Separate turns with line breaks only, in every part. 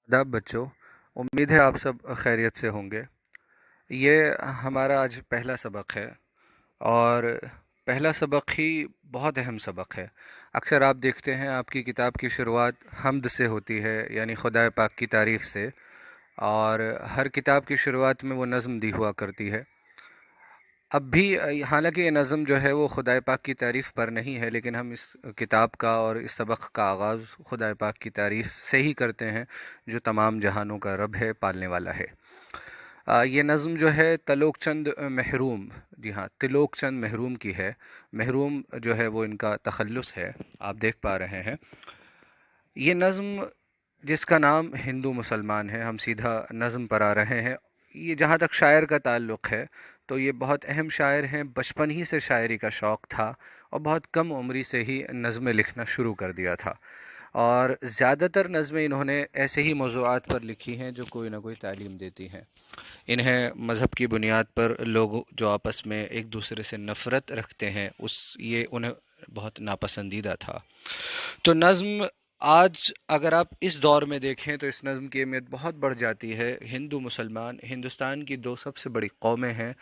आदाब बच्चों। उम्मीद है आप सब खैरियत से होंगे। ये हमारा आज पहला सबक है और पहला सबक ही बहुत अहम सबक है। अक्सर आप देखते हैं आपकी किताब की शुरुआत हम्द से होती है, यानी खुदा पाक की तारीफ़ से। और हर किताब की शुरुआत में वो नज़म दी हुआ करती है। अब भी हालांकि ये नज़म जो है वो खुदा पाक की तारीफ़ पर नहीं है, लेकिन हम इस किताब का और इस सबक का आगाज़ खुदा पाक की तारीफ़ से ही करते हैं, जो तमाम जहानों का रब है, पालने वाला है। ये नज़म जो है तलोक चंद महरूम, जी हाँ, तिलोक चंद महरूम की है। महरूम जो है वो इनका तखल्लुस है, आप देख पा रहे हैं। ये नज़म जिसका नाम हिंदू मुसलमान है, हम सीधा नज़म पर आ रहे हैं। ये जहाँ तक शायर का ताल्लुक़ है तो ये बहुत अहम शायर हैं। बचपन ही से शायरी का शौक़ था और बहुत कम उम्री से ही नज़में लिखना शुरू कर दिया था। और ज़्यादातर नज़में इन्होंने ऐसे ही मौज़ूआत पर लिखी हैं जो कोई ना कोई तालीम देती हैं। इन्हें मज़हब की बुनियाद पर लोग जो आपस में एक दूसरे से नफ़रत रखते हैं, उस ये उन्हें बहुत नापसंदीदा था। तो नज़्म आज अगर आप इस दौर में देखें तो इस नज़्म की अहमियत बहुत बढ़ जाती है। हिंदू मुसलमान हिंदुस्तान की दो सबसे बड़ी कौमें हैं,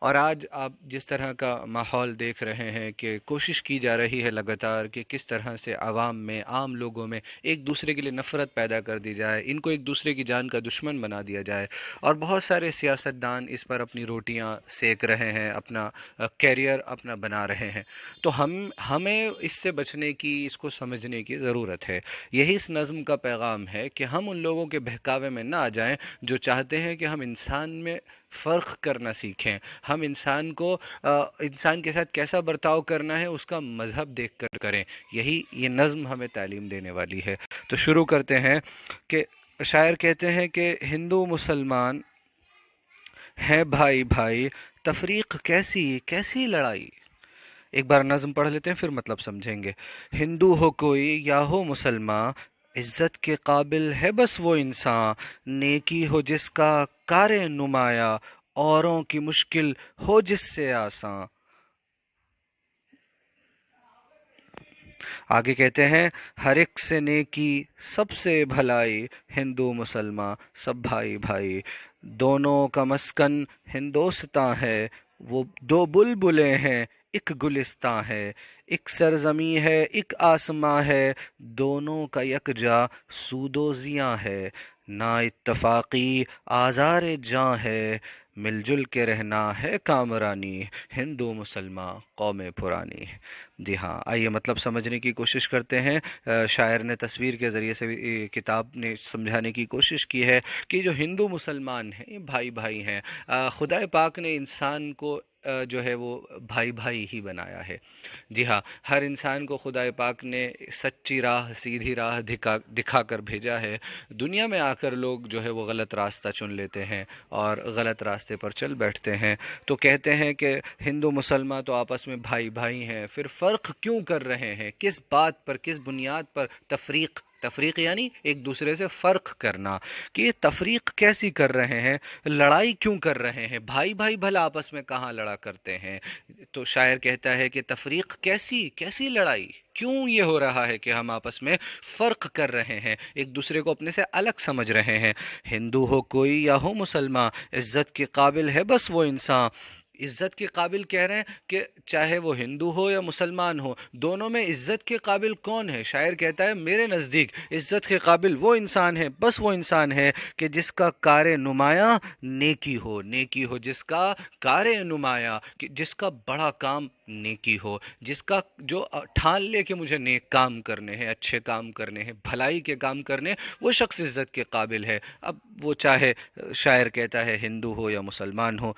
और आज आप जिस तरह का माहौल देख रहे हैं कि कोशिश की जा रही है लगातार कि किस तरह से आवाम में, आम लोगों में एक दूसरे के लिए नफ़रत पैदा कर दी जाए, इनको एक दूसरे की जान का दुश्मन बना दिया जाए। और बहुत सारे सियासतदान इस पर अपनी रोटियां सेक रहे हैं, अपना कैरियर अपना बना रहे हैं। तो हमें इससे बचने की, इसको समझने की ज़रूरत है। यही इस नज़म का पैगाम है कि हम उन लोगों के बहकावे में ना आ जाएं जो चाहते हैं कि हम इंसान में फ़र्क करना सीखें। हम इंसान के साथ कैसा बर्ताव करना है उसका मज़हब देख कर करें। यही ये नज़म हमें तालीम देने वाली है। तो शुरू करते हैं कि शायर कहते हैं कि हिंदू मुसलमान हैं भाई भाई, तफरीक कैसी कैसी लड़ाई। एक बार नज़म पढ़ लेते हैं, फिर मतलब समझेंगे। हिंदू हो कोई या हो मुसलमान, इज़्ज़त के काबिल है बस वो इंसान, नेकी हो जिसका कारे नुमाया, औरों की मुश्किल हो जिससे आसान। आगे कहते हैं, हर एक से नेकी सबसे भलाई, हिंदू मुसलमान सब भाई भाई, दोनों का मस्कन हिंदोस्तां है, वो दो बुलबुलें हैं एक गुलिस्तां है, एक सरजमी है एक आसमां है, दोनों का यकजा सूदोजियां है, ना इत्तफाकी आज़ार जां है, मिलजुल के रहना है कामरानी, हिंदू मुसलमान कौमें पुरानी। जी हाँ, आइए मतलब समझने की कोशिश करते हैं। शायर ने तस्वीर के ज़रिए से भी किताब ने समझाने की कोशिश की है कि जो हिंदू मुसलमान हैं ये भाई भाई हैं। खुदा पाक ने इंसान को जो है वो भाई भाई ही बनाया है। जी हाँ, हर इंसान को खुदा पाक ने सच्ची राह, सीधी राह दिखा कर भेजा है। दुनिया में आकर लोग जो है वो गलत रास्ता चुन लेते हैं और गलत रास्ते पर चल बैठते हैं। तो कहते हैं कि हिंदू मुसलमान तो आपस में भाई भाई हैं, फिर फ़र्क क्यों कर रहे हैं, किस बात पर, किस बुनियाद पर तफरीक, तफरीक यानी एक दूसरे से फ़र्क करना, कि ये तफरीक कैसी कर रहे हैं, लड़ाई क्यों कर रहे हैं। भाई भाई भला आपस में कहाँ लड़ा करते हैं। तो शायर कहता है कि तफरीक कैसी कैसी लड़ाई, क्यों ये हो रहा है कि हम आपस में फ़र्क कर रहे हैं, एक दूसरे को अपने से अलग समझ रहे हैं। हिंदू हो कोई या हो मुसलमान, इज़्ज़त के काबिल है बस वो इंसान। इज़्ज़त के काबिल कह रहे हैं कि चाहे वो हिंदू हो या मुसलमान हो, दोनों में इज़्ज़त के काबिल कौन है। शायर कहता है मेरे नज़दीक इज़्ज़त के काबिल वो इंसान है, बस वो इंसान है कि जिसका कार नुमाया नेकी हो, नेकी हो जिसका कार नुमाया, कि जिसका बड़ा काम नेकी हो, जिसका जो ठान ले कि मुझे नेक काम करने हैं, अच्छे काम करने हैं, भलाई के काम करने हैं, वो शख्स इज़्ज़त के काबिल है। अब वो चाहे शायर कहता है हिंदू हो या मुसलमान हो।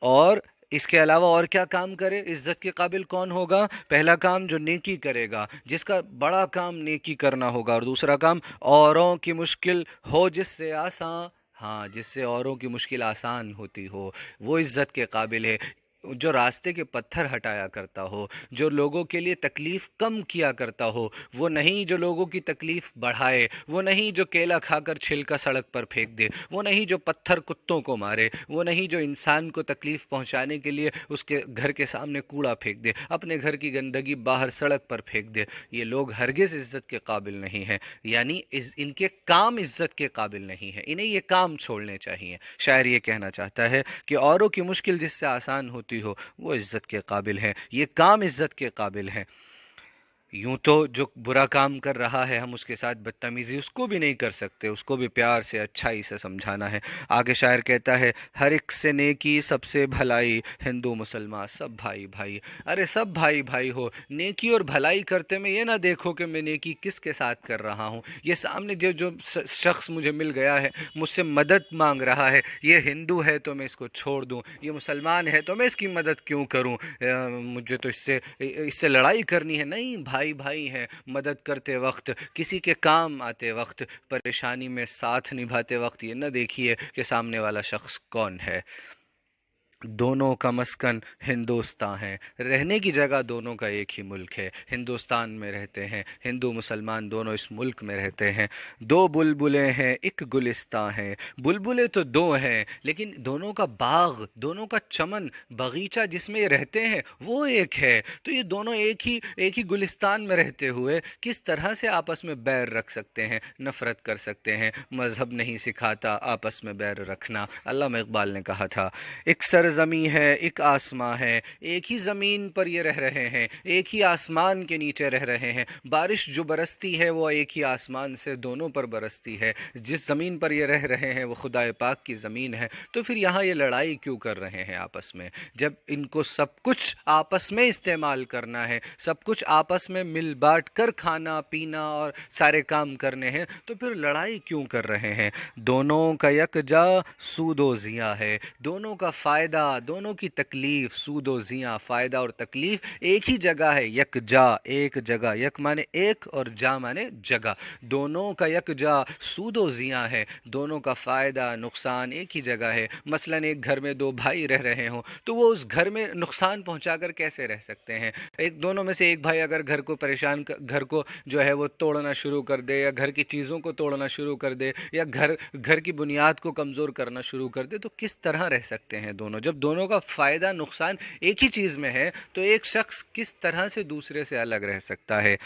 और इसके अलावा और क्या काम करे, इज्जत के काबिल कौन होगा। पहला काम जो नेकी करेगा, जिसका बड़ा काम नेकी करना होगा, और दूसरा काम औरों की मुश्किल हो जिससे आसान, हाँ जिससे औरों की मुश्किल आसान होती हो, वो इज्जत के काबिल है। जो रास्ते के पत्थर हटाया करता हो, जो लोगों के लिए तकलीफ़ कम किया करता हो, वो नहीं जो लोगों की तकलीफ़ बढ़ाए, वो नहीं जो केला खाकर छिलका सड़क पर फेंक दे, वो नहीं जो पत्थर कुत्तों को मारे, वो नहीं जो इंसान को तकलीफ़ पहुंचाने के लिए उसके घर के सामने कूड़ा फेंक दे, अपने घर की गंदगी बाहर सड़क पर फेंक दे। ये लोग हरगिज़ इज़्ज़त के काबिल नहीं हैं, यानी इनके काम इज़्ज़त के काबिल नहीं हैं, इन्हें ये काम छोड़ने चाहिए। शायर ये कहना चाहता है कि औरों की मुश्किल जिससे आसान होती हो वो इज़्ज़त के काबिल हैं, ये काम इज़्ज़त के काबिल हैं। यूं तो जो बुरा काम कर रहा है हम उसके साथ बदतमीजी उसको भी नहीं कर सकते, उसको भी प्यार से अच्छाई से समझाना है। आगे शायर कहता है, हर एक से नेकी सबसे भलाई, हिंदू मुसलमान सब भाई भाई। अरे सब भाई भाई हो, नेकी और भलाई करते में ये ना देखो कि मैं नेकी किसके साथ कर रहा हूँ। ये सामने जो जो शख्स मुझे मिल गया है, मुझसे मदद मांग रहा है, ये हिंदू है तो मैं इसको छोड़ दूँ, ये मुसलमान है तो मैं इसकी मदद क्यों करूँ, मुझे तो इससे इससे लड़ाई करनी है नहीं। भाई भाई हैं, मदद करते वक्त, किसी के काम आते वक्त, परेशानी में साथ निभाते वक्त ये न देखिए कि सामने वाला शख्स कौन है। दोनों का मस्कन हिंदुस्तान है, रहने की जगह दोनों का एक ही मुल्क है। हिंदुस्तान में रहते हैं, हिंदू मुसलमान दोनों इस मुल्क में रहते हैं। दो बुलबुलें हैं एक गुलिस्तां है, बुलबुलें तो दो हैं लेकिन दोनों का बाग, दोनों का चमन बगीचा जिसमें ये रहते हैं वो एक है। तो ये दोनों एक ही गुलिस्तान में रहते हुए किस तरह से आपस में बैर रख सकते हैं, नफरत कर सकते हैं। मज़हब नहीं सिखाता आपस में बैर रखना। अल्लामा इकबाल ने कहा था, एक सरजमी है एक आसमां है, एक ही ज़मीन पर ये रह रहे हैं, एक ही आसमान के नीचे रह रहे हैं। बारिश जो बरसती है वो एक ही आसमान से दोनों पर बरसती है। जिस ज़मीन पर ये रह रहे हैं वो खुदाए पाक की ज़मीन है। तो फिर यहाँ ये लड़ाई क्यों कर रहे हैं आपस में, जब इनको सब कुछ आपस में इस्तेमाल करना है, सब कुछ आपस में मिल बांट कर खाना पीना और सारे काम करने हैं, तो फिर लड़ाई क्यों कर रहे हैं। दोनों का यकजा सूदो ज़िया है, दोनों का फ़ायदा, दोनों की तकलीफ़, सूदो ज़िया फ़ायदा और तकलीफ़ एक ही जगह है। यकजा एक जगह, यक माने एक और जा माने जगह। दोनों का यकजा सूदो ज़िया है, दोनों का फ़ायदा नुकसान एक ही जगह है। मसलन एक घर में दो भाई रह रहे हों तो वो उस घर में नुकसान पहुंचाकर कैसे रह सकते हैं। एक दोनों में से एक भाई अगर घर को घर को जो है वो तोड़ना शुरू कर दे, या घर की चीज़ों को तोड़ना शुरू कर दे, या घर की बुनियाद को कमज़ोर करना शुरू कर दे, तो किस तरह रह सकते हैं दोनों। जब दोनों का फ़ायदा नुकसान एक ही चीज़ में है तो एक शख्स किस तरह से दूसरे से अलग रह सकता है।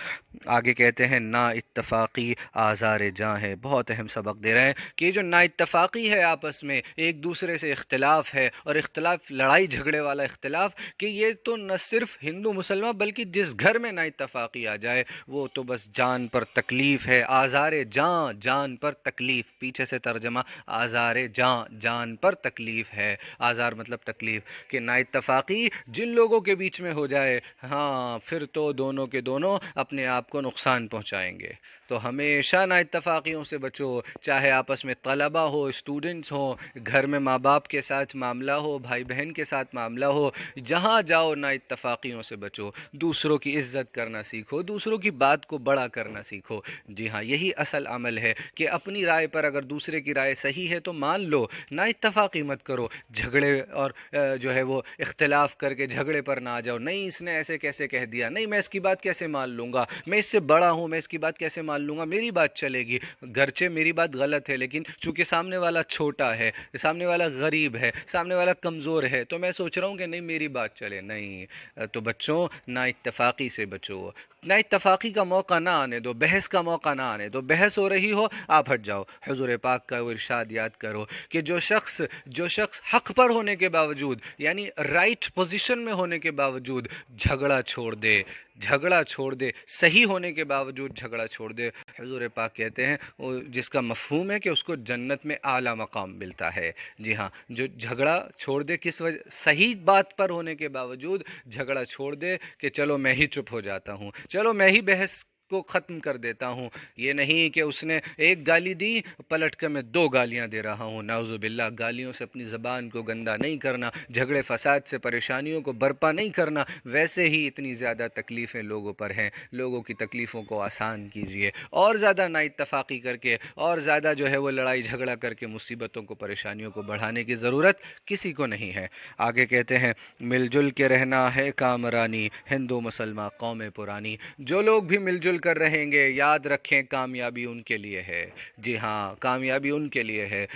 आगे कहते हैं, ना इत्तफाक़ी आज़ार जाँ है। बहुत अहम सबक दे रहे हैं कि ये जो ना इत्तफाक़ी है, आपस में एक दूसरे से इख्तिलाफ़ है, और इख्तिलाफ़ लड़ाई झगड़े वाला इख्तिलाफ़, कि ये तो न सिर्फ हिंदू मुसलमान बल्कि जिस घर में ना इत्तफाक़ी आ जाए वो तो बस जान पर तकलीफ़ है। आज़ार जाँ, जान पर तकलीफ़, पीछे से तर्जमा आज़ार जाँ, जान पर तकलीफ़ है। आज़ार मतलब तकलीफ़, कि ना इत्तफाक़ी जिन लोगों के बीच में हो जाए, हाँ फिर तो दोनों के दोनों अपने आप को नुकसान पहुंचाएंगे। तो हमेशा ना इत्तफाक़ियों से बचो, चाहे आपस में तलबा हो, स्टूडेंट्स हो, घर में माँ बाप के साथ मामला हो, भाई बहन के साथ मामला हो, जहाँ जाओ ना इत्तफाक़ियों से बचो। दूसरों की इज़्ज़त करना सीखो, दूसरों की बात को बड़ा करना सीखो। जी हाँ, यही असल अमल है कि अपनी राय पर अगर दूसरे की राय सही है तो मान लो, ना इत्तफाक़ी मत करो। झगड़े और जो है वो इख्तिलाफ़ करके झगड़े पर ना आ जाओ। नहीं इसने ऐसे कैसे कह दिया, नहीं मैं इसकी बात कैसे मान लूँगा, मैं इससे बड़ा हूँ, मैं इसकी बात कैसे मान लूँगा, मेरी बात चलेगी। गरचे मेरी बात गलत है, लेकिन चूंकि सामने वाला छोटा है, सामने वाला गरीब है, सामने वाला कमज़ोर है, तो मैं सोच रहा हूँ कि नहीं मेरी बात चले। नहीं, तो बच्चों ना इत्तफाक़ी से बचो, ना इत्तफाक़ी का मौका ना आने दो, बहस का मौका ना आने दो। बहस हो रही हो आप हट जाओ। हुज़ूर पाक का वो इरशाद याद करो कि जो शख्स हक़ पर होने के बावजूद, यानी राइट पोजीशन में होने के बावजूद झगड़ा छोड़ दे, झगड़ा छोड़ दे, सही होने के बावजूद झगड़ा छोड़ दे, हुज़ूर पाक कहते हैं वो जिसका मफ़हूम है कि उसको जन्नत में आला मकाम मिलता है। जी हाँ, जो झगड़ा छोड़ दे, किस वजह, सही बात पर होने के बावजूद झगड़ा छोड़ दे कि चलो मैं ही चुप हो जाता हूँ, चलो मैं ही बहस کو ख़त्म कर देता हूँ। ये नहीं कि उसने एक गाली दी, पलट कर मैं 2 गालियाँ दे रहा हूँ। नाउज़ुबिल्लाह, गालियों से अपनी ज़बान को गंदा नहीं करना, झगड़े फसाद से परेशानियों को बर्पा नहीं करना। वैसे ही इतनी ज़्यादा तकलीफ़ें लोगों पर हैं, लोगों की तकलीफ़ों को आसान कीजिए। और ज़्यादा नाइत्तफ़ाक़ी करके और ज़्यादा जो है वो लड़ाई झगड़ा करके मुसीबतों को, परेशानियों को बढ़ाने की ज़रूरत किसी को नहीं है। आगे कहते हैं, मिलजुल के रहना है कामरानी, हिंदू मुसलमान कौमें पुरानी। जो लोग भी मिलजुल कर रहेंगे, याद रखें कामयाबी उनके लिए है। जी हाँ, कामयाबी उनके लिए है।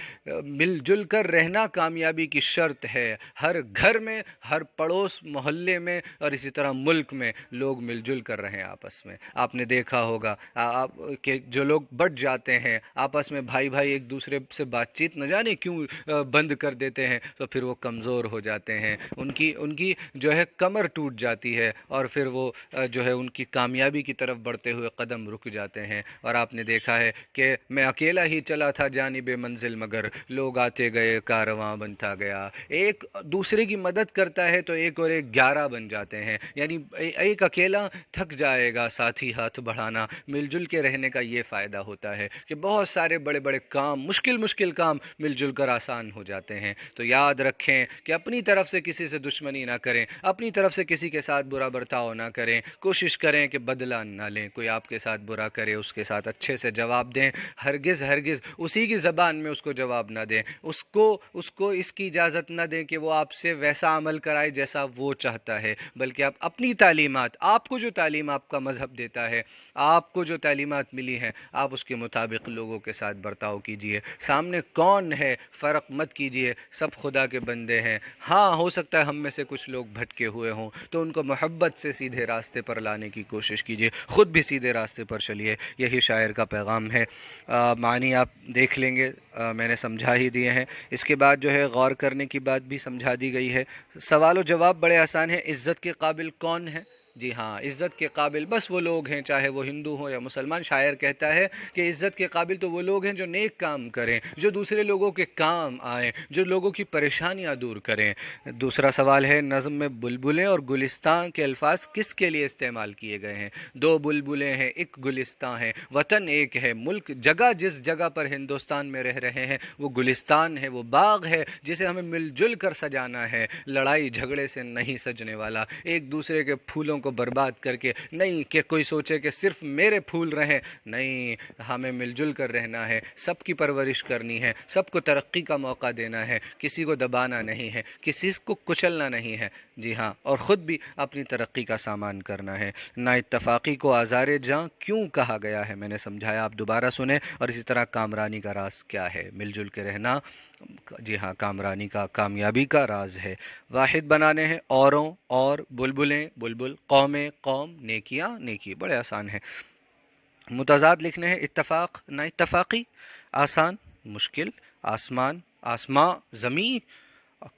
मिलजुल कर रहना कामयाबी की शर्त है। हर घर में, हर पड़ोस मोहल्ले में और इसी तरह मुल्क में लोग मिलजुल कर रहें आपस में। आपने देखा होगा आप कि जो लोग बट जाते हैं आपस में, भाई भाई एक दूसरे से बातचीत न जाने क्यों बंद कर देते हैं, तो फिर वो कमज़ोर हो जाते हैं, उनकी उनकी जो है कमर टूट जाती है और फिर वो जो है उनकी कामयाबी की तरफ बढ़ते हुए कदम रुक जाते हैं। और आपने देखा है कि मैं अकेला ही चला था जानिबे मंजिल, मगर लोग आते गए कारवां बनता गया। एक दूसरे की मदद करता है तो एक और एक 11 बन जाते हैं। यानी एक अकेला थक जाएगा, साथी हाथ बढ़ाना। मिलजुल के रहने का ये फ़ायदा होता है कि बहुत सारे बड़े बड़े काम, मुश्किल मुश्किल काम मिलजुल कर आसान हो जाते हैं। तो याद रखें कि अपनी तरफ से किसी से दुश्मनी ना करें, अपनी तरफ से किसी के साथ बुरा बर्ताव ना करें। कोशिश करें कि बदला ना लें। कोई आपके साथ बुरा करे, उसके साथ अच्छे से जवाब दें। हरगिज़ हरगिज़ उसी की ज़बान में उसको जवाब ना दें। उसको उसको इसकी इजाज़त ना दें कि वो आपसे वैसा अमल कराए जैसा वो चाहता है, बल्कि आप अपनी तालीमात, आपको जो तालीम आपका मज़हब देता है, आपको जो तालीमात मिली हैं, आप उसके मुताबिक लोगों के साथ बर्ताव कीजिए। सामने कौन है फ़र्क मत कीजिए, सब खुदा के बंदे हैं। हाँ, हो सकता है हम में से कुछ लोग भटके हुए हों, तो उनको मोहब्बत से सीधे रास्ते पर लाने की कोशिश कीजिए। ख़ुद भी सीधे रास्ते पर चलिए। यही शायर का पैगाम है। मानी आप देख लेंगे, मैंने समझा ही दिए हैं। इसके बाद जो है गौर करने की बात भी समझा दी गई है। सवाल व जवाब बड़े आसान है। इज़्ज़त के काबिल कौन है? जी हाँ, इज़्ज़त के काबिल बस वो लोग हैं, चाहे वो हिंदू हों या मुसलमान। शायर कहता है कि इज़्ज़त के काबिल तो वो लोग हैं जो नेक काम करें, जो दूसरे लोगों के काम आएँ, जो लोगों की परेशानियाँ दूर करें। दूसरा सवाल है, नज़्म में बुलबुलें और गुलिस्तान के अल्फाज किसके लिए इस्तेमाल किए गए हैं? 2 बुलबुलें हैं, एक गुलिस्तान है। वतन एक है, मुल्क, जगह जिस जगह पर हिंदुस्तान में रह रहे हैं वो गुलिस्तान है, वो बाग है जिसे हमें मिलजुल कर सजाना है। लड़ाई झगड़े से नहीं सजने वाला, एक दूसरे के फूलों को बर्बाद करके नहीं कि कोई सोचे कि सिर्फ मेरे फूल रहें। नहीं, हमें मिलजुल कर रहना है, सबकी परवरिश करनी है, सबको तरक्की का मौका देना है, किसी को दबाना नहीं है, किसी को कुचलना नहीं है। जी हाँ, और ख़ुद भी अपनी तरक्की का सामान करना है। नाइत्तफ़ाक़ी को आज़ारे जाँ क्यों कहा गया है, मैंने समझाया, आप दोबारा सुने। और इसी तरह कामरानी का राज क्या है? मिलजुल के रहना, जी हाँ, कामरानी का, कामयाबी का राज है। वाहिद बनाने हैं औरों और, बुलबुलें बुलबुल, कौमें कौम, नेकियां नेकी, बड़े आसान है। मुतज़ाद लिखने हैं, इत्तफ़ाक़ नाइत्तफ़ाक़ी, आसान मुश्किल, आसमान आसमां ज़मीं।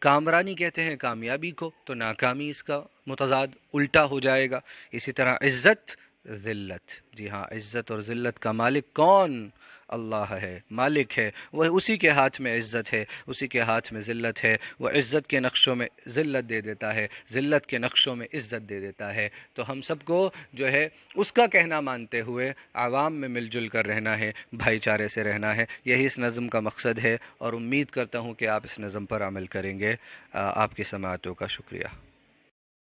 कामरानी कहते हैं कामयाबी को, तो नाकामी इसका मुतज़ाद उल्टा हो जाएगा। इसी तरह इज़्ज़त ज़िल्लत, जी हाँ, इज़्ज़त और ज़िल्लत का मालिक कौन? अल्लाह है, मालिक है। वह उसी के हाथ में इज़्ज़त है, उसी के हाथ में ज़िल्लत है। वह इज़्ज़त के नक्शों में ज़िल्लत दे देता है, ज़िल्लत के नक्शों में इज़्ज़त दे देता है। तो हम सबको जो है उसका कहना मानते हुए आवाम में मिलजुल कर रहना है, भाईचारे से रहना है। यही इस नज़म का मकसद है और उम्मीद करता हूँ कि आप इस नज़म पर अमल करेंगे। आपकी समाअतों का शुक्रिया।